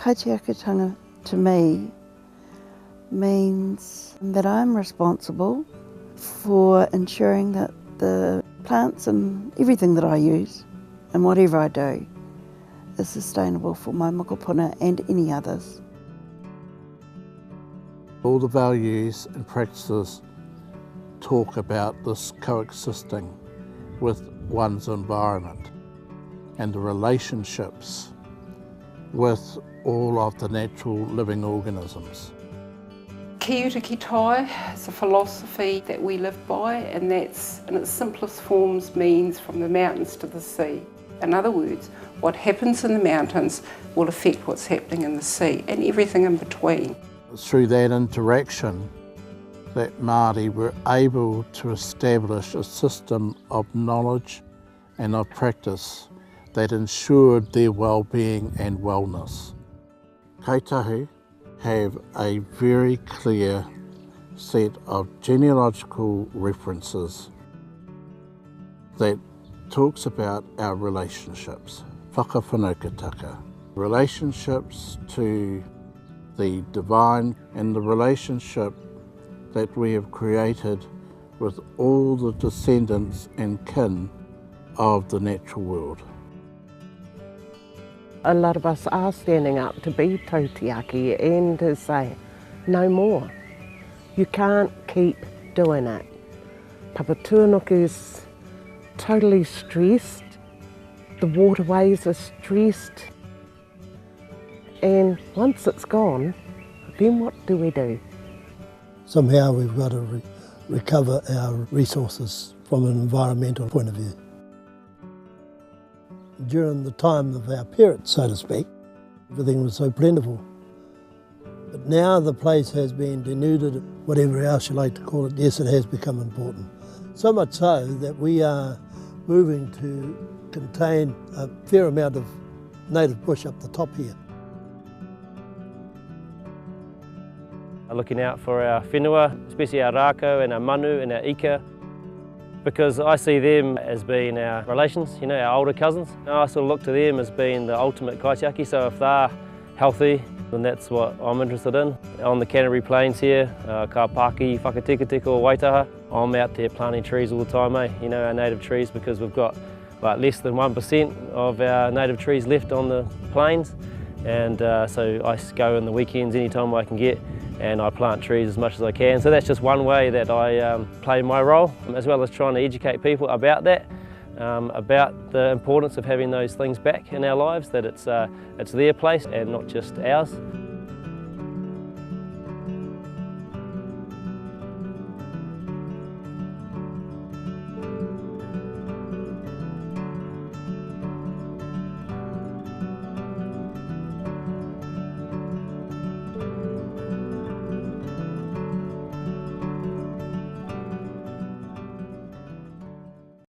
Kaitiakitanga to me means that I'm responsible for ensuring that the plants and everything that I use and whatever I do is sustainable for my mokopuna and any others. All the values and practices talk about this coexisting with one's environment and the relationships with all of the natural living organisms. Ki ura ki tai is a philosophy that we live by, and that's, in its simplest forms, means from the mountains to the sea. In other words, what happens in the mountains will affect what's happening in the sea and everything in between. Through that interaction, that Māori were able to establish a system of knowledge and of practice that ensured their well-being and wellness. Kaitahu have a very clear set of genealogical references that talks about our relationships, whakawhanaukataka, relationships to the divine and the relationship that we have created with all the descendants and kin of the natural world. A lot of us are standing up to be tautiaki and to say, no more. You can't keep doing it. Papatūānuku's totally stressed, the waterways are stressed, and once it's gone, then what do we do? Somehow we've got to recover our resources from an environmental point of view. During the time of our parents, so to speak, everything was so plentiful. But now the place has been denuded, whatever else you like to call it. Yes, it has become important. So much so that we are moving to contain a fair amount of native bush up the top here. Looking out for our whenua, especially our rākau and our manu and our ika, because I see them as being our relations, you know, our older cousins. I sort of look to them as being the ultimate kaitiaki, so if they're healthy, then that's what I'm interested in. On the Canterbury Plains here, ka Pāki, Whakateketeko, Waitaha, I'm out there planting trees all the time, you know, our native trees, because we've got like less than 1% of our native trees left on the plains, and so I go in the weekends anytime I can get, and I plant trees as much as I can. So that's just one way that I play my role, as well as trying to educate people about that, about the importance of having those things back in our lives, that it's their place and not just ours.